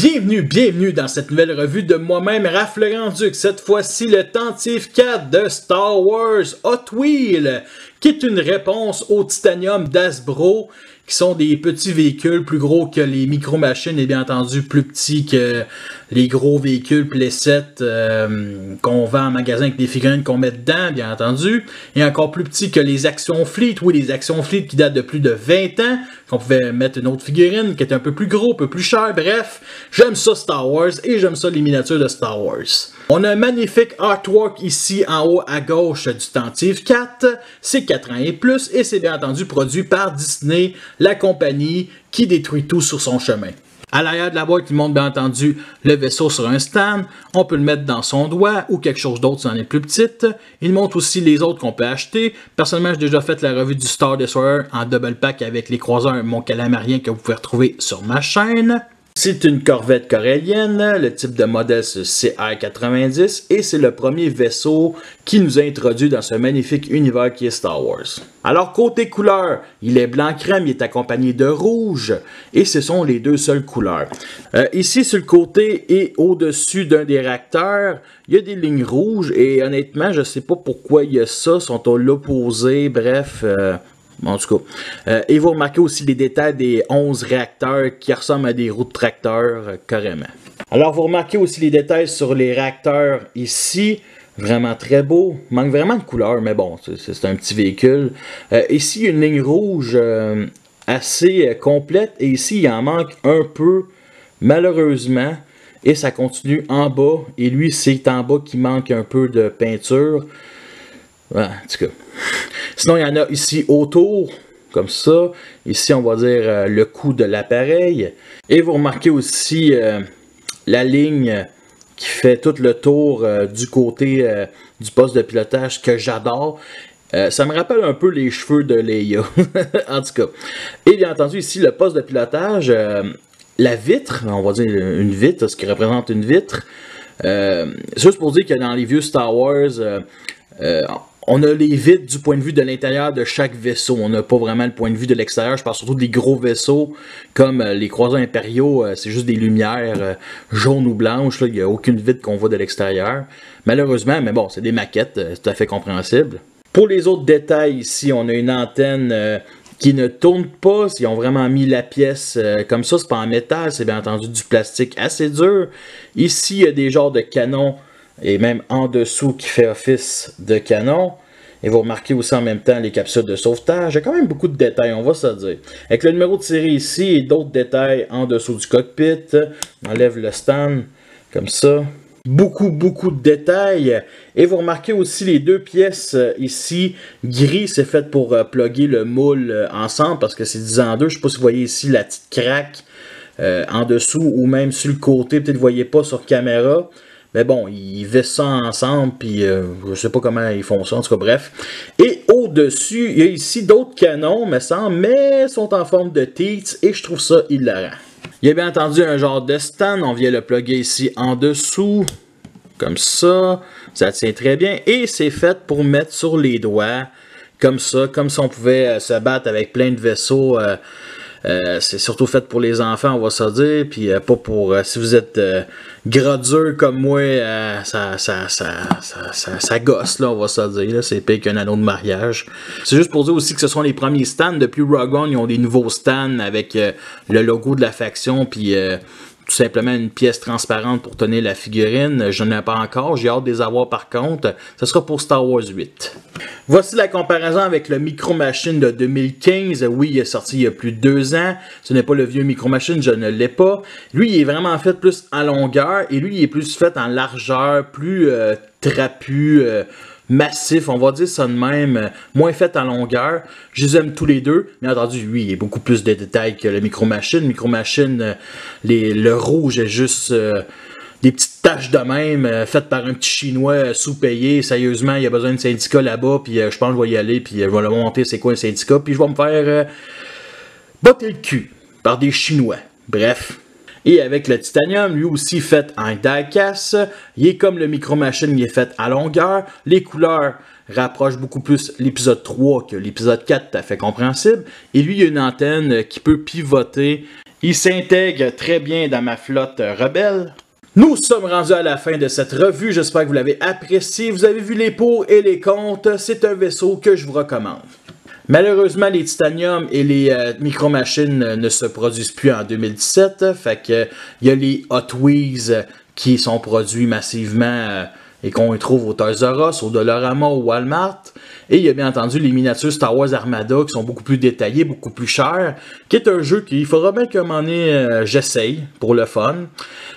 Bienvenue dans cette nouvelle revue de moi-même, Raph le Grand-Duc. Cette fois-ci, le Tantive 4 de Star Wars Hot Wheels, qui est une réponse au Titanium d'Hasbro, qui sont des petits véhicules plus gros que les micro-machines et bien entendu plus petits que les gros véhicules playset qu'on vend en magasin avec des figurines qu'on met dedans, bien entendu, et encore plus petits que les Action Fleet. Oui, les Action Fleet qui datent de plus de 20 ans, qu'on pouvait mettre une autre figurine qui était un peu plus gros, un peu plus cher. Bref, j'aime ça Star Wars et j'aime ça les miniatures de Star Wars. On a un magnifique artwork ici en haut à gauche du Tantive 4. C'est 4 ans et plus et c'est bien entendu produit par Disney, la compagnie qui détruit tout sur son chemin. À l'arrière de la boîte, il montre bien entendu le vaisseau sur un stand. On peut le mettre dans son doigt ou quelque chose d'autre si on est plus petite. Il montre aussi les autres qu'on peut acheter. Personnellement, j'ai déjà fait la revue du Star Destroyer en double pack avec les croiseurs Mon Calamarien que vous pouvez retrouver sur ma chaîne. C'est une corvette corélienne, le type de modèle c'est CR-90 et c'est le premier vaisseau qui nous a introduit dans ce magnifique univers qui est Star Wars. Alors côté couleur, il est blanc crème, il est accompagné de rouge et ce sont les deux seules couleurs. Ici sur le côté et au-dessus d'un des réacteurs, il y a des lignes rouges et honnêtement je sais pas pourquoi il y a ça, sont à l'opposé, bref... En tout cas, et vous remarquez aussi les détails des 11 réacteurs qui ressemblent à des roues de tracteur carrément. Alors vous remarquez aussi les détails sur les réacteurs ici, vraiment très beau, manque vraiment de couleur, mais bon, c'est un petit véhicule. Ici, il y a une ligne rouge assez complète et ici, il en manque un peu, malheureusement, et ça continue en bas, et lui, c'est en bas qui manque un peu de peinture. Ouais, en tout cas. Sinon, il y en a ici autour, comme ça. Ici, on va dire le cou de l'appareil. Et vous remarquez aussi la ligne qui fait tout le tour du côté du poste de pilotage que j'adore. Ça me rappelle un peu les cheveux de Leia, en tout cas. Et bien entendu, ici, le poste de pilotage, la vitre, on va dire une vitre, ce qui représente une vitre. Juste pour dire que dans les vieux Star Wars... on a les vitres du point de vue de l'intérieur de chaque vaisseau. On n'a pas vraiment le point de vue de l'extérieur. Je parle surtout des gros vaisseaux comme les croiseurs impériaux. C'est juste des lumières jaunes ou blanches. Là. Il n'y a aucune vitre qu'on voit de l'extérieur. Malheureusement, mais bon, c'est des maquettes. C'est tout à fait compréhensible. Pour les autres détails ici, on a une antenne qui ne tourne pas. Ils ont vraiment mis la pièce comme ça. C'est pas en métal. C'est bien entendu du plastique assez dur. Ici, il y a des genres de canons. Et même en dessous qui fait office de canon. Et vous remarquez aussi en même temps les capsules de sauvetage. Il y a quand même beaucoup de détails, on va se dire. Avec le numéro de série ici et d'autres détails en dessous du cockpit. On enlève le stand comme ça. Beaucoup de détails. Et vous remarquez aussi les deux pièces ici. Gris, c'est fait pour plugger le moule ensemble parce que c'est 10 en 2. Je ne sais pas si vous voyez ici la petite craque en dessous ou même sur le côté. Peut-être que vous ne voyez pas sur caméra. Mais bon, ils vissent ça ensemble, puis je sais pas comment ils font ça, en tout cas, bref. Et au-dessus, il y a ici d'autres canons, me semble, mais sont en forme de teats, et je trouve ça hilarant. Il y a bien entendu un genre de stand, on vient le plugger ici en dessous, comme ça tient très bien, et c'est fait pour mettre sur les doigts, comme ça, comme si on pouvait se battre avec plein de vaisseaux. C'est surtout fait pour les enfants, on va se dire, puis pas pour... si vous êtes gras dur comme moi, ça gosse, là, on va se dire. C'est pire qu'un anneau de mariage. C'est juste pour dire aussi que ce sont les premiers stands. Depuis Rogue One, ils ont des nouveaux stands avec le logo de la faction, puis... tout simplement une pièce transparente pour tenir la figurine. Je n'en ai pas encore, j'ai hâte de les avoir par contre. Ce sera pour Star Wars 8. Voici la comparaison avec le Micro Machine de 2015. Oui, il est sorti il y a plus de 2 ans. Ce n'est pas le vieux Micro Machine, je ne l'ai pas. Lui, il est vraiment fait plus en longueur et lui, il est plus fait en largeur, plus trapu, massif, on va dire ça de même, moins fait en longueur. Je les aime tous les deux. Bien entendu, lui, il y a beaucoup plus de détails que le Micro Machine. Micro Machine, le rouge est juste des petites taches de même, faites par un petit chinois sous-payé. Sérieusement, il y a besoin de syndicat là-bas, puis je pense que je vais y aller, puis je vais le monter c'est quoi un syndicat, puis je vais me faire botter le cul par des Chinois. Bref. Et avec le titanium, lui aussi fait en die-cast, il est comme le Micro Machine, il est fait à longueur. Les couleurs rapprochent beaucoup plus l'épisode 3 que l'épisode 4, tout à fait compréhensible. Et lui, il y a une antenne qui peut pivoter Il s'intègre très bien dans ma flotte rebelle. Nous sommes rendus à la fin de cette revue, j'espère que vous l'avez apprécié. Vous avez vu les pour et les contre, c'est un vaisseau que je vous recommande. Malheureusement, les titaniums et les micro-machines ne se produisent plus en 2017. Fait que il y a les Hot Wheels qui sont produits massivement et qu'on trouve au Toys R Us, au Dollarama, au Walmart. Et il y a bien entendu les miniatures Star Wars Armada qui sont beaucoup plus détaillées, beaucoup plus chères, qui est un jeu qu'il faudra bien qu'à un moment donné j'essaye pour le fun.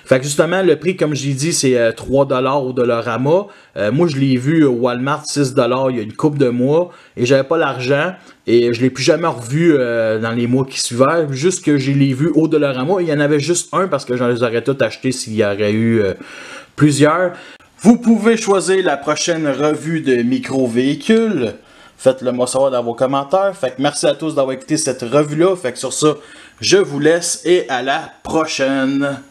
Fait que justement, le prix, comme j'ai dit, c'est 3$ au Dollarama. Moi, je l'ai vu au Walmart 6$ il y a une couple de mois et j'avais pas l'argent et je l'ai plus jamais revu dans les mois qui suivaient. Juste que je l'ai vu au Dollarama et il y en avait juste un parce que j'en les aurais tous achetés s'il y aurait eu plusieurs. Vous pouvez choisir la prochaine revue de micro-véhicules. Faites-le moi savoir dans vos commentaires. Fait que merci à tous d'avoir écouté cette revue-là. Fait que sur ça, je vous laisse et à la prochaine.